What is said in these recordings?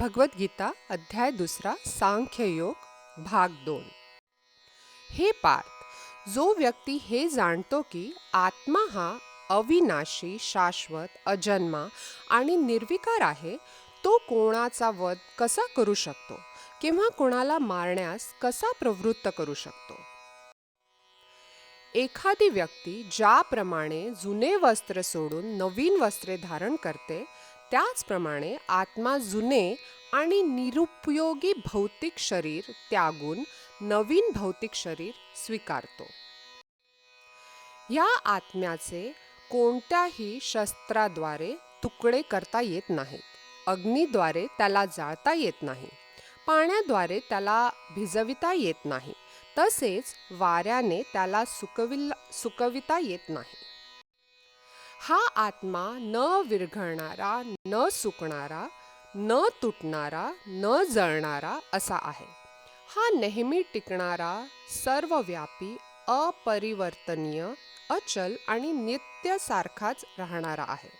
भगवद्गीता अध्याय 2 सांख्ययोग भाग 2। हे पार्थ, जो व्यक्ती हे जाणतो की आत्मा हा अविनाशी, शाश्वत, अजन्मा आणि निर्विकार आहे, तो कोणाचा वध कसा करू शकतो किंवा कोणाला मारण्यास कसा प्रवृत्त करू शकतो? एखादी व्यक्ती ज्याप्रमाणे जुने वस्त्र सोडून नवीन वस्त्रे धारण करते, त्याचप्रमाणे आत्मा जुने आणि निरुपयोगी भौतिक शरीर त्यागून नवीन भौतिक शरीर स्वीकारतो. या आत्म्याचे कोणत्याही शस्त्राद्वारे तुकडे करता येत नाहीत. अग्नीद्वारे त्याला जाळता येत नाही. पाण्याद्वारे त्याला भिजविता येत नाही. तसेच वाऱ्याने त्याला सुकविता येत नाही. हा आत्मा न विरघळणारा, न सुकणारा, न तुटणारा, न जळणारा असा आहे. हा नेहमी टिकणारा, सर्वव्यापी, अपरिवर्तनीय, अचल आणि नित्य सारखाच राहणारा आहे.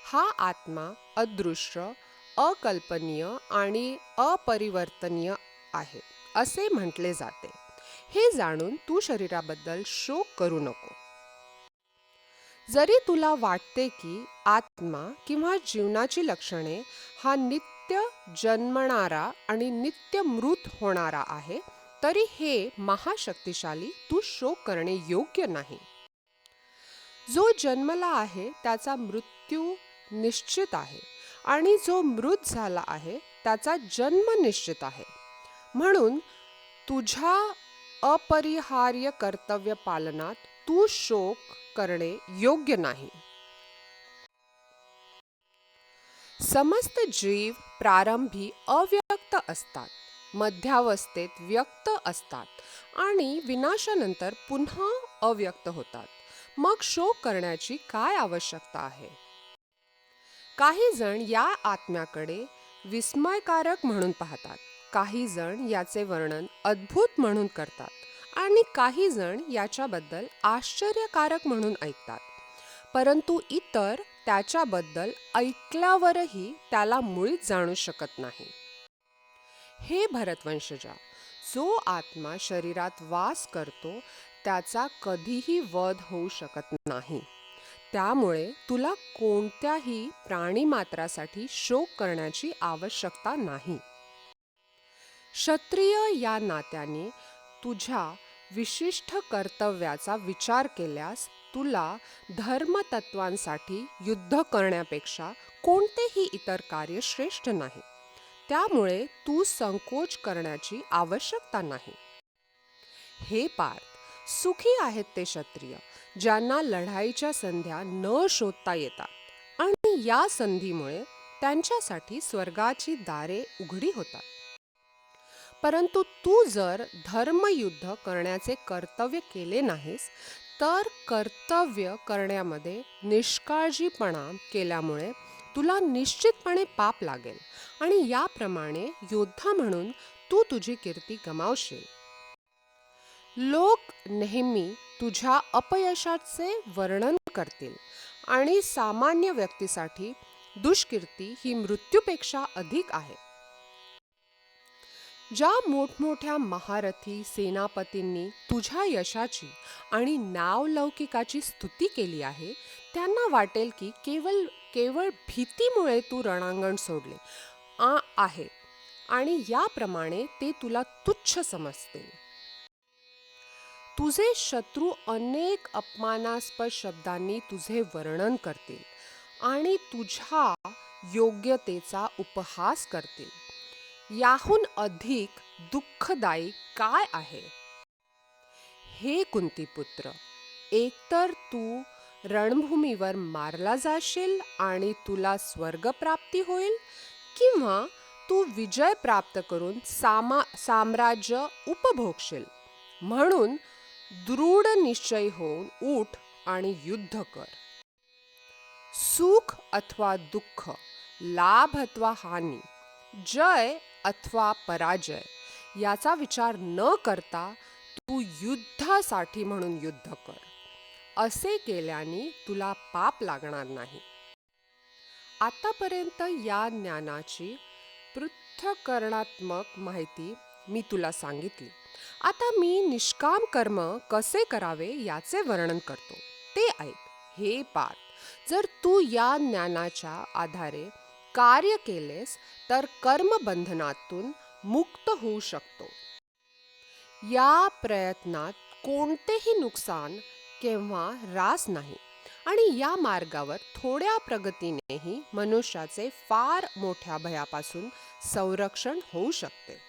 हा आत्मा अदृश्य, अकल्पनीय आणि अपरिवर्तनीय आहे असे म्हटले जाते. हे जाणून तू शरीराबद्दल शोक करू नको. जरी तुला वाटते की आत्मा किंवा जीवनाची लक्षणे हा नित्य जन्मणारा आणि नित्य मृत होणारा आहे, तरी हे महाशक्तिशाली तू शोक करणे योग्य नाही. जो जन्मला आहे त्याचा मृत्यू निश्चित आहे आणि जो मृत झाला आहे त्याचा जन्म निश्चित आहे. म्हणून तुझ्या अपरिहार्य कर्तव्य पालनात तू शोक करणे योग्य नाही. समस्त जीव प्रारंभी अव्यक्त असतात, मध्यावस्थेत व्यक्त असतात आणि विनाशानंतर पुन्हा अव्यक्त होतात. मग शोक करण्याची काय आवश्यकता आहे? काही जण या आत्म्याकडे विस्मयकारक म्हणून पाहतात, काही जण याचे वर्णन अद्भुत म्हणून करतात आणि काही जण याच्याबद्दल आश्चर्यकारक म्हणून ऐकतात. परंतु इतर त्याच्याबद्दल ऐकल्यावरही त्याला मुळीच जाणू शकत नाही. हे भरतवंशजा, जो आत्मा शरीरात वास करतो त्याचा कधीही वध होऊ शकत नाही. त्यामुळे तुला कोणत्याही प्राणीमात्रासाठी शोक करण्याची आवश्यकता नाही. क्षत्रिय या नात्याने तुझ्या विशिष्ट कर्तव्याचा विचार केल्यास तुला धर्मतत्वांसाठी युद्ध करण्यापेक्षा कोणतेही इतर कार्य श्रेष्ठ नाही. त्यामुळे तू संकोच करण्याची आवश्यकता नाही. हे पार्थ, सुखी आहेत ते क्षत्रिय ज्यांना लढाईच्या संध्या न शोधता येतात आणि या संधीमुळे त्यांच्यासाठी स्वर्गाची दारे उघडी होतात. परंतु तू जर धर्मयुद्ध करण्याचे कर्तव्य केले नाहीस, तर कर्तव्य करण्यामध्ये निष्काळजीपणा केल्यामुळे तुला निश्चितपणे पाप लागेल आणि याप्रमाणे योद्धा म्हणून तू तुझी कीर्ती गमावशील. लोक नेहमी तुझ्या अपयशाचे वर्णन करतील आणि सामान्य व्यक्तीसाठी दुष्कीर्ती ही मृत्यूपेक्षा अधिक आहे. ज्या मोठमोठ्या महारथी सेनापतींनी तुझ्या यशाची आणि नावलौकिकाची स्तुती केली आहे, त्यांना वाटेल की केवळ भीतीमुळे तू रणांगण सोडले आहे आणि याप्रमाणे ते तुला तुच्छ समजतील. तुझे शत्रू अनेक अपमानास्पद शब्दांनी तुझे वर्णन करतील आणि तुझ्या योग्यतेचा उपहास करतील. याहून अधिक दुःखदायी काय आहे? हे कुंतीपुत्र, एकतर तू रणभूमीवर मारला जाशील आणि तुला स्वर्गप्राप्ती होईल, किंवा तू विजय प्राप्त करून साम्राज्य उपभोगशील. म्हणून दृढ निश्चयी होऊन उठ आणि युद्ध कर. सुख अथवा दुःख, लाभ अथवा हानी, जय अथवा पराजय याचा विचार न करता तू युद्धासाठी म्हणून युद्ध कर. असे केल्याने तुला पाप लागणार नाही. आतापर्यंत या ज्ञानाची पृथक्करणात्मक माहिती मी तुला सांगितली. आता मी निष्काम कर्म कसे करावे याचे वर्णन करतो. ते ऐक. हे पार्थ, जर तू या ज्ञानाच्या आधारे कार्य केलेस तर कर्मबंधनातून मुक्त होऊ शकतो. या प्रयत्नात कोणतेही नुकसान किंवा ऱ्हास नाही आणि या मार्गावर थोड्या प्रगतीनेही मनुष्याचे फार मोठ्या भयापासून संरक्षण होऊ शकते.